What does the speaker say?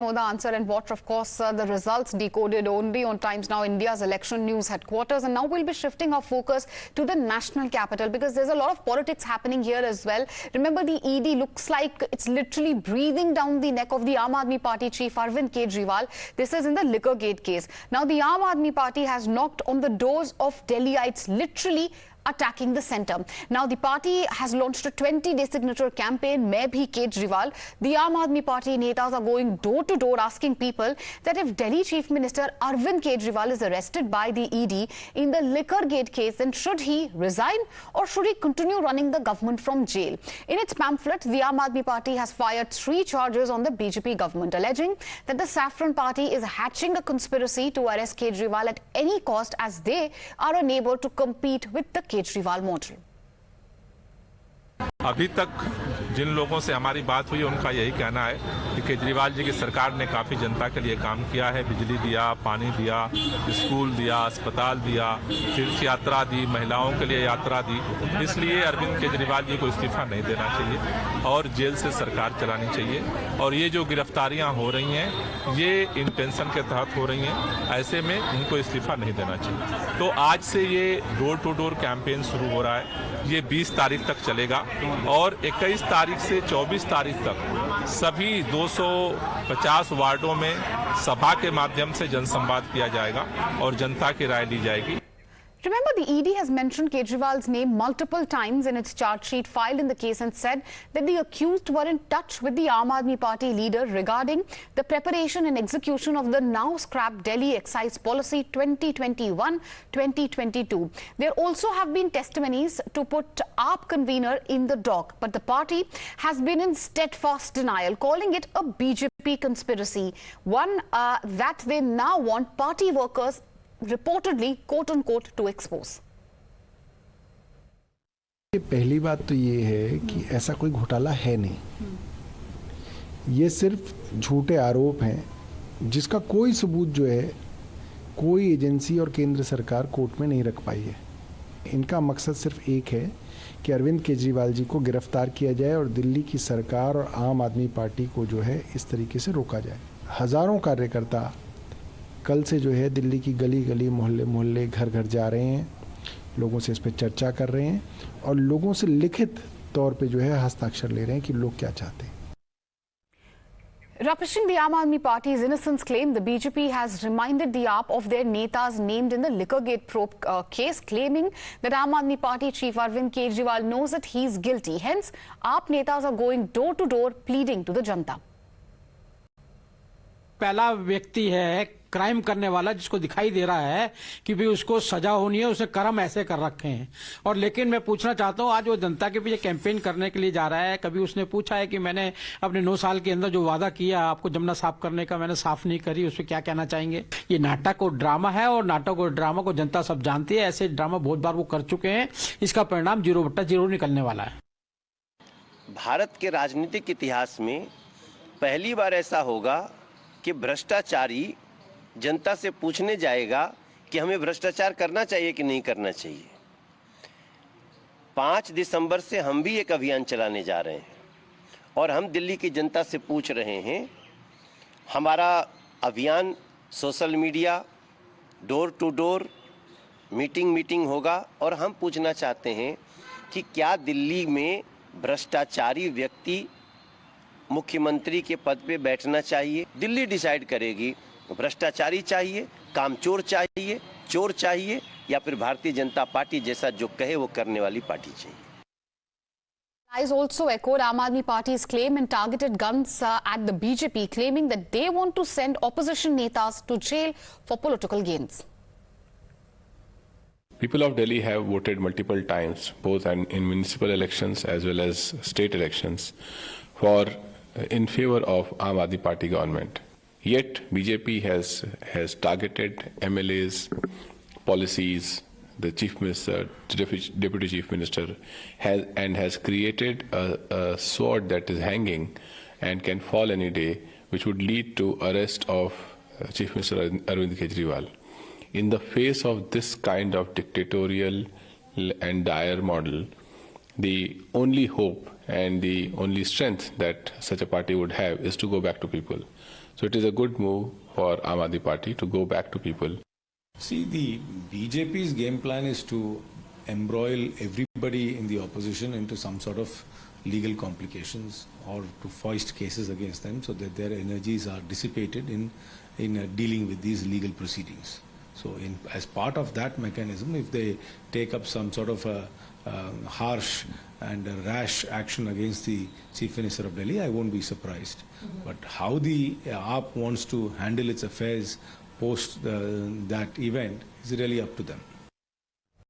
Know the answer and watch, of course, the results decoded only on Times Now India's election news headquarters. And now we'll be shifting our focus to the national capital because there's a lot of politics happening here as well. Remember, the ED looks like it's literally breathing down the neck of the Aam Aadmi Party chief Arvind Kejriwal. This is in the Liquor Gate case. Now, the Aam Aadmi Party has knocked on the doors of Delhiites, literally attacking the centre. Now, the party has launched a 20-day signature campaign, Main Bhi Kejriwal. The Aam Aadmi Party netas are going door to door asking people that if Delhi Chief Minister Arvind Kejriwal is arrested by the ED in the Liquor Gate case, then should he resign or should he continue running the government from jail? In its pamphlet, the Aam Aadmi Party has fired 3 charges on the BJP government, alleging that the Saffron Party is hatching a conspiracy to arrest Kejriwal at any cost as they are unable to compete with the Kejriwal model. अभी तक जिन लोगों से हमारी बात हुई उनका यही कहना है कि केजरीवाल जी की सरकार ने काफ़ी जनता के लिए काम किया है। बिजली दिया, पानी दिया, स्कूल दिया, अस्पताल दिया, तीर्थ यात्रा दी, महिलाओं के लिए यात्रा दी। इसलिए अरविंद केजरीवाल जी को इस्तीफा नहीं देना चाहिए और जेल से सरकार चलानी चाहिए। और ये जो गिरफ्तारियां हो रही हैं ये इंटेंशन के तहत हो रही हैं, ऐसे में उनको इस्तीफा नहीं देना चाहिए। तो आज से ये डोर टू डोर कैंपेन शुरू हो रहा है। ये 20 तारीख तक चलेगा और 21 तारीख से 24 तारीख तक सभी 250 वार्डों में सभा के माध्यम से जनसंवाद किया जाएगा और जनता की राय ली जाएगी। Remember, the ED has mentioned Kejriwal's name multiple times in its charge sheet filed in the case and said that the accused were in touch with the Aam Aadmi Party leader regarding the preparation and execution of the now scrapped Delhi Excise Policy 2021-2022. There also have been testimonies to put AAP convener in the dock, but the party has been in steadfast denial, calling it a BJP conspiracy, one that they now want party workers reportedly quote unquote to expose. पहली बात तो ये है कि ऐसा कोई घोटाला है नहीं। ये सिर्फ झूठे आरोप हैं जिसका कोई सबूत जो है कोई एजेंसी और केंद्र सरकार कोर्ट में नहीं रख पाई है। इनका मकसद सिर्फ एक है कि अरविंद केजरीवाल जी को गिरफ्तार किया जाए और दिल्ली की सरकार और आम आदमी पार्टी को जो है इस तरीके से रोका जाए। हजारों कार्यकर्ता कल से जो है दिल्ली की गली गली, मोहल्ले मोहल्ले, घर घर जा रहे हैं, लोगों से इस पर चर्चा कर रहे हैं और लोगों से लिखित तौर पे जो है हस्ताक्षर ले रहे हैं कि लोग क्या चाहते हैं। Rubbishing the Aam Aadmi Party's innocence claim, the BJP has reminded the AAP of their netas named in the Liquor Gate probe case, claiming that Aam Aadmi Party chief Arvind Kejriwal knows that he is guilty. Hence, AAP netas are going door to door pleading to the जनता। पहला व्यक्ति है crime करने वाला जिसको दिखाई दे रहा है कि भी उसको सजा होनी है, उसने कर्म ऐसे कर रखे हैं। और लेकिन मैं पूछना चाहता हूं, आज वो जनता के पीछे कैंपेन करने के लिए जा रहा है। कभी उसने पूछा है कि मैंने अपने 9 साल के अंदर जो वादा किया आपको जमुना साफ करने का, मैंने साफ नहीं करी, उस पर क्या कहना चाहेंगे? ये नाटक और ड्रामा है और नाटक और ड्रामा को जनता सब जानती है। ऐसे ड्रामा बहुत बार वो कर चुके हैं। इसका परिणाम 0/0 निकलने वाला है। भारत के राजनीतिक इतिहास में पहली बार ऐसा होगा कि भ्रष्टाचारी जनता से पूछने जाएगा कि हमें भ्रष्टाचार करना चाहिए कि नहीं करना चाहिए। 5 दिसंबर से हम भी एक अभियान चलाने जा रहे हैं और हम दिल्ली की जनता से पूछ रहे हैं। हमारा अभियान social media, door to door, meeting होगा और हम पूछना चाहते हैं कि क्या दिल्ली में भ्रष्टाचारी व्यक्ति मुख्यमंत्री के पद पे बैठना चाहिए? दिल्ली डिसाइड करेगी भ्रष्टाचारी चाहिए, कामचोर चाहिए, चोर चाहिए या फिर भारतीय जनता पार्टी जैसा जो कहे वो करने वाली पार्टी चाहिए। Has also echoed Aam Aadmi Party's claim and targeted guns at the BJP, claiming that they want to send opposition netas to jail for political gains. People of Delhi have voted multiple times, both in municipal elections as well as state elections, in favor of Aam Aadmi Party government. Yet BJP has targeted MLAs, policies, the chief minister, deputy chief minister, has created a sword that is hanging and can fall any day, which would lead to arrest of Chief Minister Arvind Kejriwal. In the face of this kind of dictatorial and dire model, the only hope and the only strength that such a party would have is to go back to people. So it is a good move for Aam Aadmi Party to go back to people. See, the BJP's game plan is to embroil everybody in the opposition into some sort of legal complications or to foist cases against them so that their energies are dissipated in dealing with these legal proceedings. So as part of that mechanism, if they take up some sort of a harsh and a rash action against the Chief Minister of Delhi, I won't be surprised. But how the AAP wants to handle its affairs post that event is really up to them.